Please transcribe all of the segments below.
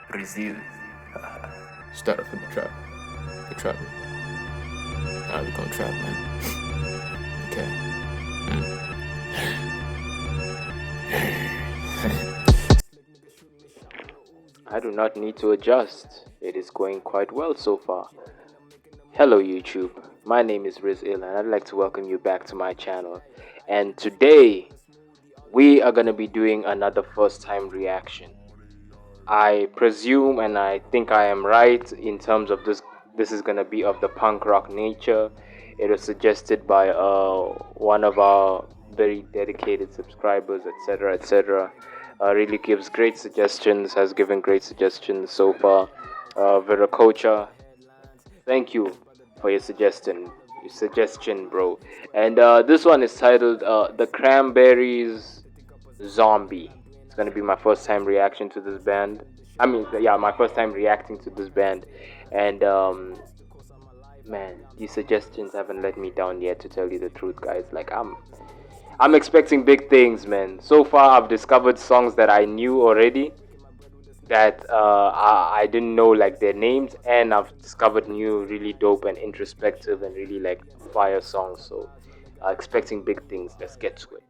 Brazil. Start off with the trap. The trap. Alright, we gonna trap, man. Okay. I do not need to adjust. It is going quite well so far. Hello YouTube, my name is Riz Ill and I'd like to welcome you back to my channel. And today, we are going to be doing another first time reaction. I presume and I think I am right in terms of this is going to be of the punk rock nature. It was suggested by one of our very dedicated subscribers, etc, etc. Really gives great suggestions, has given great suggestions so far. Viracocha, thank you for your suggestion, bro. And this one is titled The Cranberries Zombie. It's gonna be my first time reaction to this band. My first time reacting to this band. And man, these suggestions haven't let me down yet, to tell you the truth, guys. Like I'm expecting big things, man. So far I've discovered songs that I knew already, that I didn't know like their names, and I've discovered new really dope and introspective and really like fire songs. So expecting big things. Let's get to it.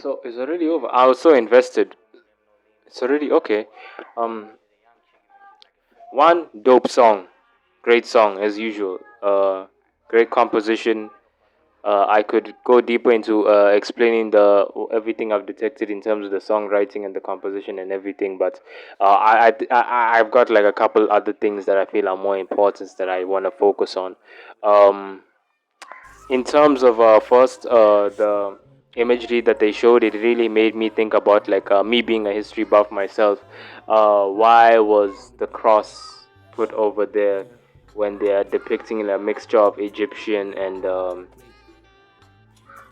So it's already over. I was so invested. It's already okay. Um, one dope song, great song as usual. Great composition. I could go deeper into explaining the everything I've detected in terms of the songwriting and the composition and everything, but I've got like a couple other things that I feel are more important that I want to focus on. Um, in terms of first the imagery that they showed, it really made me think about like me being a history buff myself. Why was the cross put over there when they are depicting a mixture of Egyptian and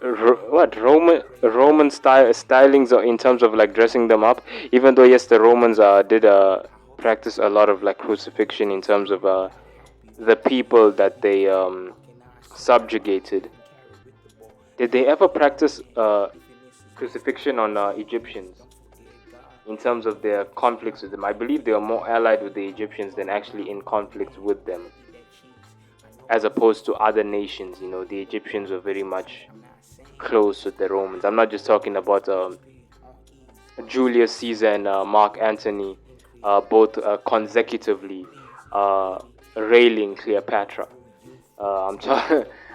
Roman stylings in terms of like dressing them up? Even though yes, the Romans did practice a lot of like crucifixion in terms of the people that they subjugated. Did they ever practice crucifixion on Egyptians in terms of their conflicts with them? I believe they were more allied with the Egyptians than actually in conflict with them, as opposed to other nations. You know, the Egyptians were very much close with the Romans. I'm not just talking about Julius Caesar and Mark Antony, both consecutively railing Cleopatra. I'm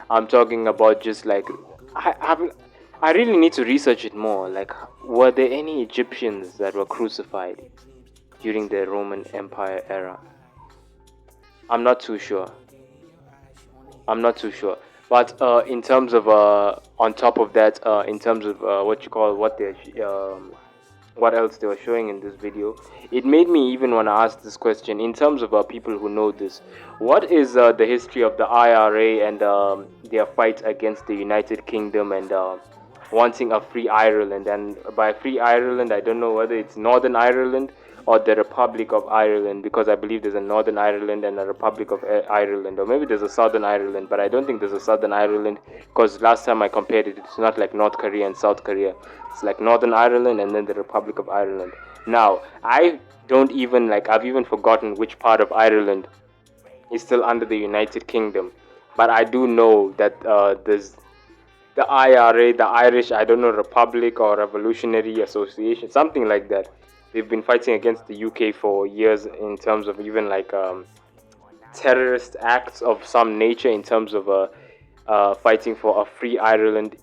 I'm talking about just like haven't. I really need to research it more. Like, were there any Egyptians that were crucified during the Roman Empire era? I'm not too sure. I'm not too sure. But in terms of on top of that, in terms of what you call what else they were showing in this video, it made me even want to ask this question. In terms of people who know this, what is the history of the IRA and their fight against the United Kingdom and wanting a free Ireland? And by free Ireland, I don't know whether it's Northern Ireland or the Republic of Ireland, because I believe there's a Northern Ireland and a Republic of Ireland, or maybe there's a Southern Ireland, but I don't think there's a Southern Ireland, because last time I compared it, it's not like North Korea and South Korea. It's like Northern Ireland and then the Republic of Ireland. Now, I don't even like, I've even forgotten which part of Ireland is still under the United Kingdom, but I do know that there's the IRA, the Irish, I don't know, Republic or Revolutionary Association, something like that. They've been fighting against the UK for years in terms of even like terrorist acts of some nature, in terms of fighting for a free Ireland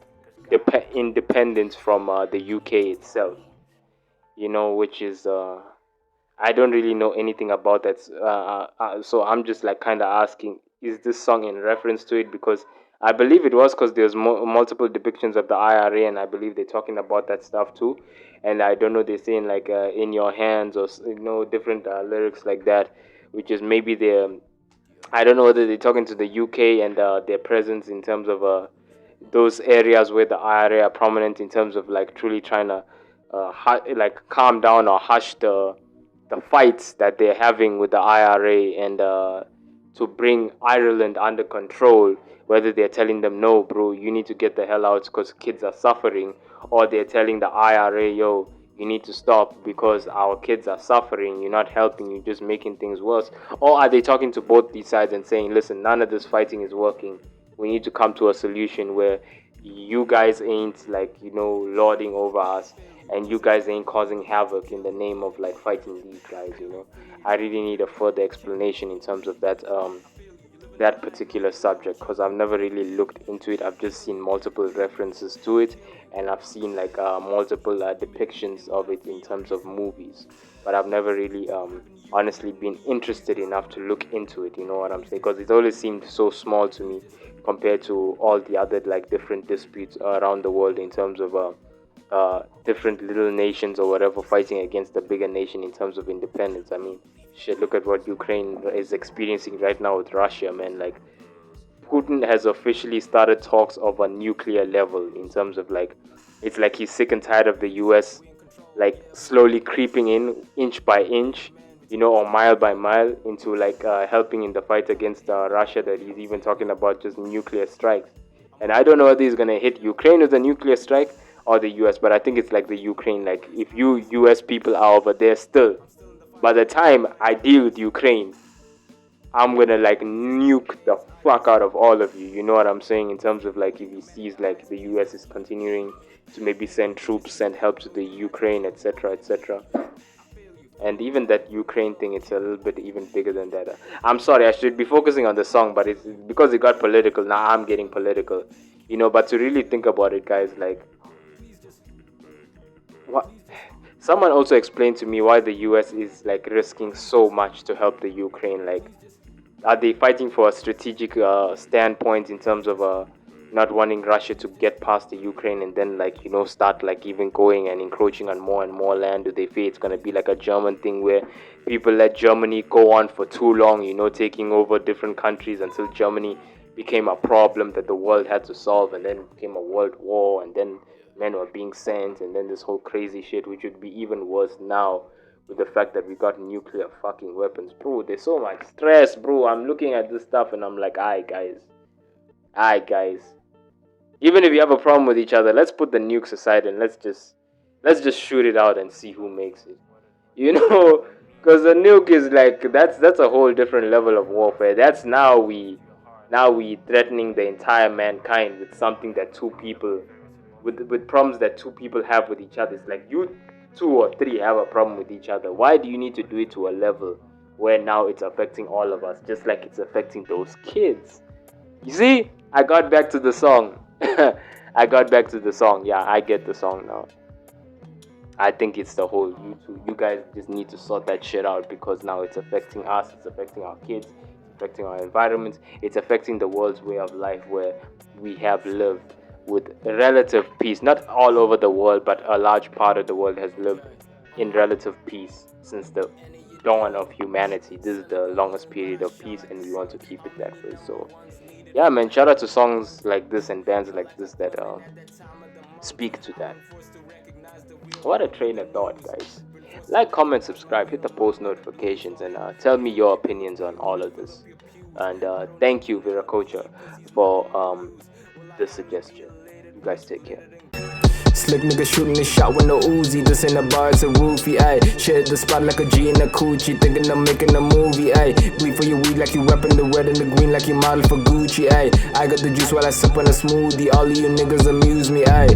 independence from the UK itself. You know, which is I don't really know anything about that. So I'm just like kind of asking, is this song in reference to it? Because I believe it was, because there's multiple depictions of the IRA, and I believe they're talking about that stuff too. And I don't know, they're saying like in your hands, or different lyrics like that, which is maybe they're, I don't know whether they're talking to the UK and their presence in terms of those areas where the IRA are prominent, in terms of like truly trying to like calm down or hush the fights that they're having with the IRA, and to bring Ireland under control. Whether they're telling them, no, bro, you need to get the hell out because kids are suffering, or they're telling the IRA, yo, you need to stop because our kids are suffering, you're not helping, you're just making things worse. Or are they talking to both these sides and saying, listen, none of this fighting is working, we need to come to a solution where you guys ain't like, lording over us, and you guys ain't causing havoc in the name of like fighting these guys. I really need a further explanation in terms of that particular subject, because I've never really looked into it. I've just seen multiple references to it, and I've seen like multiple depictions of it in terms of movies, but I've never really honestly been interested enough to look into it. You know what I'm saying? Because it always seemed so small to me compared to all the other like different disputes around the world, in terms of different little nations or whatever fighting against the bigger nation in terms of independence. I mean, shit, look at what Ukraine is experiencing right now with Russia, man. Like, Putin has officially started talks of a nuclear level, in terms of like, it's like he's sick and tired of the US like slowly creeping in inch by inch, or mile by mile, into like helping in the fight against Russia, that he's even talking about just nuclear strikes. And I don't know whether he's gonna hit Ukraine with a nuclear strike or the US, but I think it's like the Ukraine. Like, if you US people are over there still, by the time I deal with Ukraine, I'm gonna like nuke the fuck out of all of you. You know what I'm saying? In terms of like, if he sees like the US is continuing to maybe send troops, send help to the Ukraine, etc., etc. And even that Ukraine thing, it's a little bit even bigger than that. I'm sorry, I should be focusing on the song, but it's because it got political. Now I'm getting political, But to really think about it, guys, like, what? Someone also explained to me why the U.S. is like risking so much to help the Ukraine. Like, are they fighting for a strategic standpoint in terms of not wanting Russia to get past the Ukraine and then start like even going and encroaching on more and more land? Do they fear it's gonna be like a German thing where people let Germany go on for too long, taking over different countries until Germany became a problem that the world had to solve, and then it became a world war, and then men were being sent, and then this whole crazy shit, which would be even worse now with the fact that we got nuclear fucking weapons. Bro, there's so much stress, bro. I'm looking at this stuff and I'm like, alright guys, even if you have a problem with each other, let's put the nukes aside and let's just shoot it out and see who makes it, because the nuke is like, that's a whole different level of warfare. That's now we threatening the entire mankind with something that two people with problems that two people have with each other. It's like you two or three have a problem with each other. Why do you need to do it to a level where now it's affecting all of us, just like it's affecting those kids? You see, I got back to the song. Yeah, I get the song now. I think it's the whole you guys just need to sort that shit out, because now it's affecting us, it's affecting our kids, it's affecting our environment, it's affecting the world's way of life, where we have lived with relative peace. Not all over the world, but a large part of the world has lived in relative peace since the dawn of humanity. This is the longest period of peace, and we want to keep it that way. So yeah, man, shout out to songs like this and bands like this that speak to that. What a train of thought, guys. Like, comment, subscribe, hit the post notifications, and tell me your opinions on all of this. And thank you, Viracocha, for this suggestion. You guys take care. Slick nigga shooting the shot with no Uzi. This ain't a bar, it's a roofie, ayy. Shit the spot like a G in a coochie. Thinking I'm making a movie, ayy. Bleed for your weed like you reppin' the red and the green like you model for Gucci, ayy. I got the juice while I sip on a smoothie. All of you niggas amuse me, ayy.